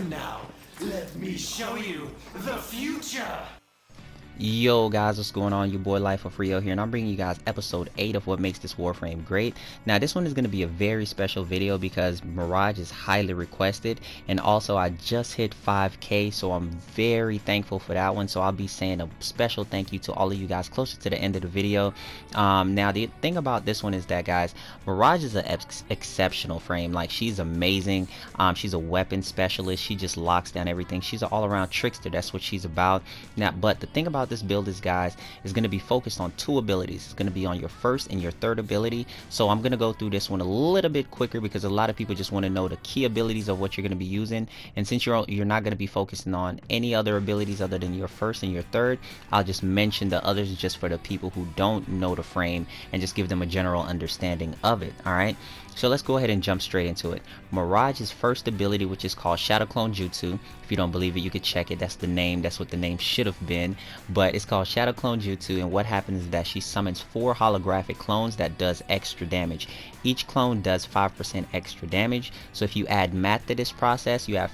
Now, let me show you the future! Yo guys, what's going on? Your boy LifeOfRio here, and I'm bringing you guys episode 8 of what makes this Warframe great. Now this one is going to be a very special video because Mirage is highly requested, and also I just hit 5k, so I'm very thankful for that one. So I'll be saying a special thank you to all of you guys closer to the end of the video. Now the thing about this one is that, guys, Mirage is an exceptional frame. Like, she's amazing. She's a weapon specialist. She just locks down everything. She's an all-around trickster. That's what she's about. Now, but the thing about this build is, guys, is going to be focused on two abilities. It's going to be on your first and your third ability. So I'm going to go through this one a little bit quicker because a lot of people just want to know the key abilities of what you're going to be using. And since you're not going to be focusing on any other abilities other than your first and your third, I'll just mention the others just for the people who don't know the frame and just give them a general understanding of it. All right, so let's go ahead and jump straight into it. Mirage's first ability, which is called Shadow Clonejutsu. If you don't believe it, you could check it. That's the name. That's what the name should have been. But it's called Shadow Clonejutsu, and what happens is that she summons 4 holographic clones that does extra damage. Each clone does 5% extra damage. So if you add math to this process, you have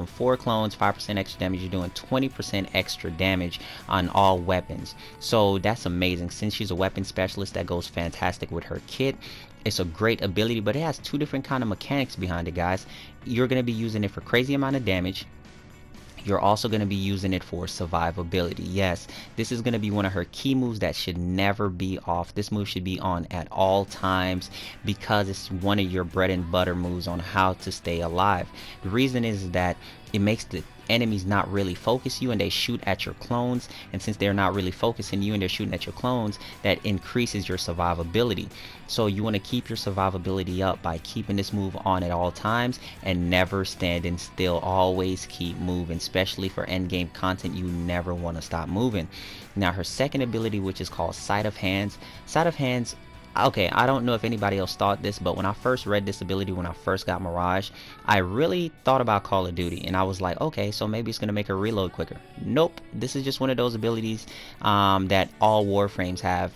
4 clones, 5% extra damage. You're doing 20% extra damage on all weapons. So that's amazing. Since she's a weapon specialist, that goes fantastic with her kit. It's a great ability, but it has 2 different kind of mechanics behind it, guys. You're going to be using it for crazy amount of damage. You're also going to be using it for survivability. Yes, this is going to be one of her key moves that should never be off. This move should be on at all times because it's one of your bread and butter moves on how to stay alive. The reason is that it makes the enemies not really focus you and they shoot at your clones, and since they're not really focusing you and they're shooting at your clones, that increases your survivability. So you want to keep your survivability up by keeping this move on at all times and never standing still. Always keep moving, especially for end game content. You never want to stop moving. Now her second ability, which is called Sight of Hands. Okay, I don't know if anybody else thought this, but when I first read this ability, when I first got Mirage, I really thought about Call of Duty, and I was like, okay, so maybe it's going to make her reload quicker. Nope, this is just one of those abilities that all Warframes have.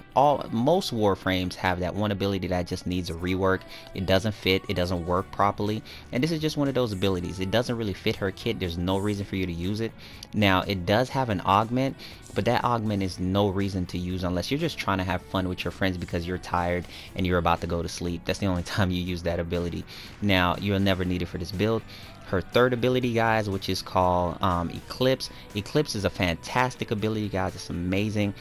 Most Warframes have that one ability that just needs a rework. It doesn't fit, it doesn't work properly, and this is just one of those abilities. It doesn't really fit her kit. There's no reason for you to use it. Now, it does have an augment, but that augment is no reason to use unless you're just trying to have fun with your friends because you're tired and you're about to go to sleep. That's the only time you use that ability. Now, you'll never need it for this build. Her third ability, guys, which is called Eclipse. Eclipse is a fantastic ability, guys. It's amazing.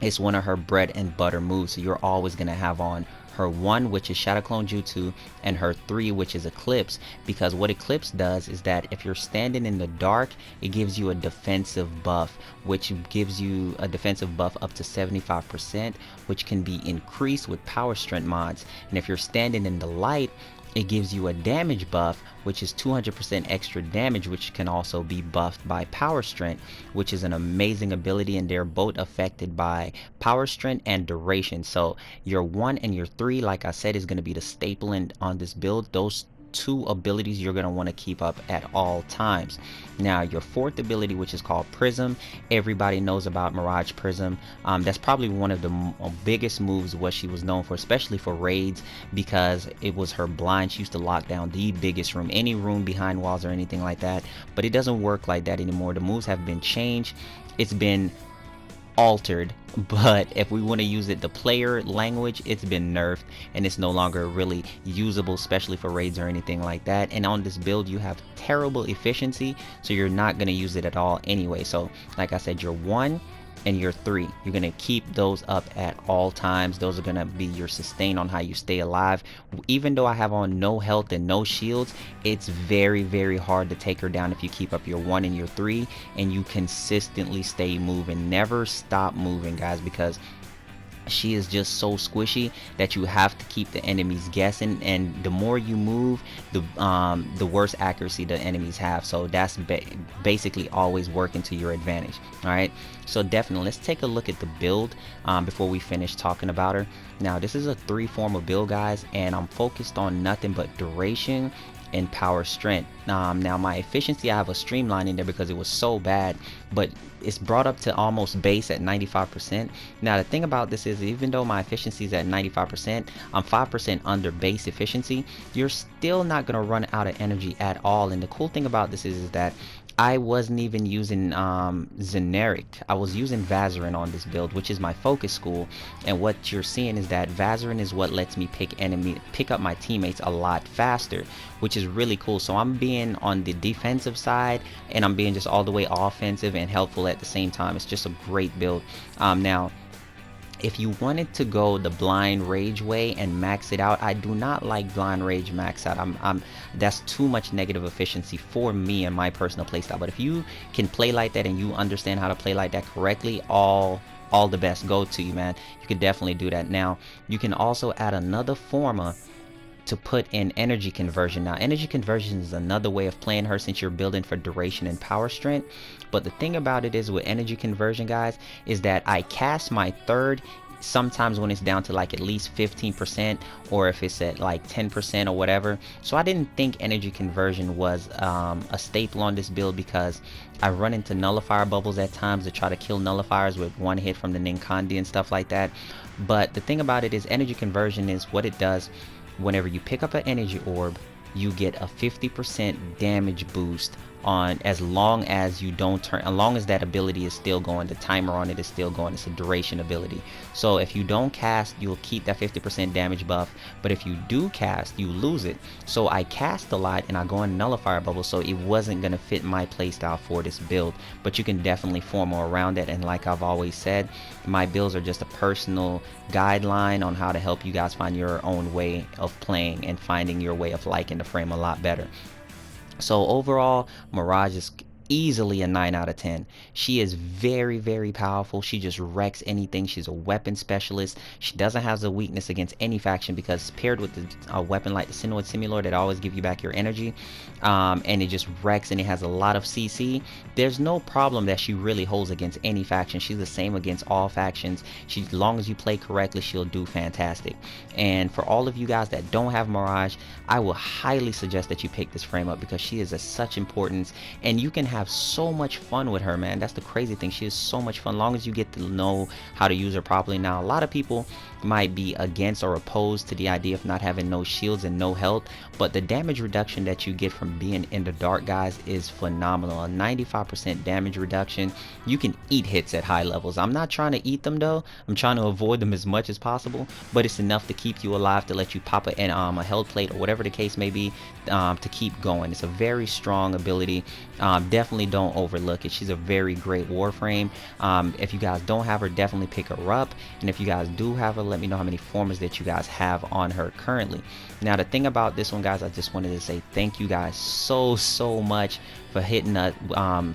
It's one of her bread and butter moves, so you're always going to have on her 1, which is Shadow Clonejutsu, and her 3, which is Eclipse, because what Eclipse does is that if you're standing in the dark, it gives you a defensive buff, which gives you a defensive buff up to 75%, which can be increased with power strength mods. And if you're standing in the light, it gives you a damage buff, which is 200% extra damage, which can also be buffed by power strength, which is an amazing ability, and they're both affected by power strength and duration. So your 1 and your 3, like I said, is going to be the staple on this build. Those 2 abilities you're going to want to keep up at all times. Now your 4th ability, which is called Prism. Everybody knows about Mirage Prism. That's probably one of the biggest moves what she was known for, especially for raids, because it was her blind. She used to lock down the biggest room, any room behind walls or anything like that, but it doesn't work like that anymore. The moves have been changed. It's been altered, but if we want to use it the player language, it's been nerfed and it's no longer really usable, especially for raids or anything like that. And on this build you have terrible efficiency, so you're not going to use it at all anyway. So like I said, your 1 and your 3, you're going to keep those up at all times. Those are going to be your sustain on how you stay alive. Even though I have on no health and no shields, it's very, very hard to take her down if you keep up your 1 and your 3 and you consistently stay moving. Never stop moving, guys, because she is just so squishy that you have to keep the enemies guessing, and the more you move, the worse accuracy the enemies have. So that's basically always working to your advantage. All right, so definitely let's take a look at the build before we finish talking about her. Now this is a 3 form of build, guys, and I'm focused on nothing but duration and power strength. Now my efficiency, I have a streamline in there because it was so bad, but it's brought up to almost base at 95%. Now the thing about this is, even though my efficiency is at 95%, I'm 5% under base efficiency. You're still not gonna run out of energy at all. And the cool thing about this is that I wasn't even using Generic. I was using Vazarin on this build, which is my focus school. And what you're seeing is that Vazarin is what lets me pick up my teammates a lot faster, which is really cool. So I'm being on the defensive side, and I'm being just all the way offensive and helpful at the same time. It's just a great build. Now, if you wanted to go the blind rage way and max it out, I do not like blind rage max out. That's too much negative efficiency for me and my personal playstyle. But if you can play like that and you understand how to play like that correctly, all the best go to you, man. You can definitely do that. Now you can also add another forma to put in energy conversion. Now energy conversion is another way of playing her, since you're building for duration and power strength. But the thing about it is, with energy conversion, guys, is that I cast my third sometimes when it's down to like at least 15%, or if it's at like 10% or whatever. So I didn't think energy conversion was a staple on this build, because I run into nullifier bubbles at times to try to kill nullifiers with one hit from the Ninkandi and stuff like that. But the thing about it is, energy conversion is what it does. Whenever you pick up an energy orb, you get a 50% damage boost on, as long as you don't turn, as long as that ability is still going, the timer on it is still going. It's a duration ability. So if you don't cast, you'll keep that 50% damage buff, but if you do cast, you lose it. So I cast a lot and I go in nullifier bubble, so it wasn't gonna fit my playstyle for this build. But you can definitely form around it, and like I've always said, my builds are just a personal guideline on how to help you guys find your own way of playing and finding your way of liking the frame a lot better. So overall, Mirage is easily a 9 out of 10. She is very, very powerful. She just wrecks anything. She's a weapon specialist. She doesn't have a weakness against any faction, because paired with a weapon like the Sinnoh Simulor that always give you back your energy, and it just wrecks, and it has a lot of CC, there's no problem that she really holds against any faction. She's the same against all factions. As long as you play correctly, she'll do fantastic. And for all of you guys that don't have Mirage, I will highly suggest that you pick this frame up, because she is of such importance, and you can have so much fun with her, man. That's the crazy thing. She is so much fun, long as you get to know how to use her properly. Now, a lot of people might be against or opposed to the idea of not having no shields and no health, but the damage reduction that you get from being in the dark, guys, is phenomenal. A 95% damage reduction. You can eat hits at high levels. I'm not trying to eat them though. I'm trying to avoid them as much as possible, but it's enough to keep you alive, to let you pop a health plate or whatever the case may be, to keep going. It's a very strong ability. Definitely don't overlook it. She's a very great Warframe. If you guys don't have her, definitely pick her up, and if you guys do have her, let me know how many formers that you guys have on her currently. Now the thing about this one, guys, I just wanted to say thank you guys so much for hitting us,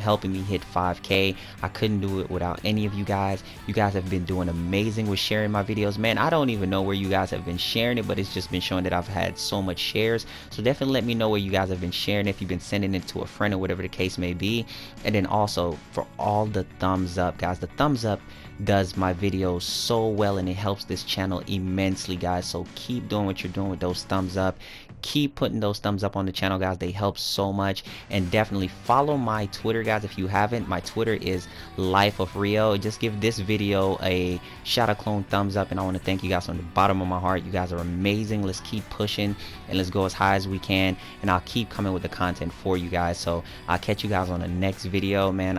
helping me hit 5K. I couldn't do it without any of you guys. You guys have been doing amazing with sharing my videos, man. I don't even know where you guys have been sharing it, but it's just been showing that I've had so much shares. So definitely let me know where you guys have been sharing, if you've been sending it to a friend or whatever the case may be. And then also for all the thumbs up, guys. The thumbs up does my videos so well, and it helps this channel immensely, guys. So keep doing what you're doing with those thumbs up. Keep putting those thumbs up on the channel, guys. They help so much. And definitely follow my Twitter, guys, if you haven't. My Twitter is LifeOfRio. Just give this video a shout out, clone, thumbs up, and I want to thank you guys from the bottom of my heart. You guys are amazing. Let's keep pushing and let's go as high as we can, and I'll keep coming with the content for you guys. So I'll catch you guys on the next video, man.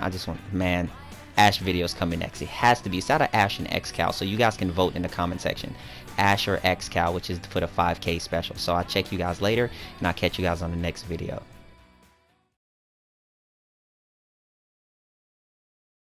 Ash videos coming next. It has to be. It's out of Ash and XCal, so you guys can vote in the comment section. Ash or XCal, which is for the 5K special. So I'll check you guys later, and I'll catch you guys on the next video.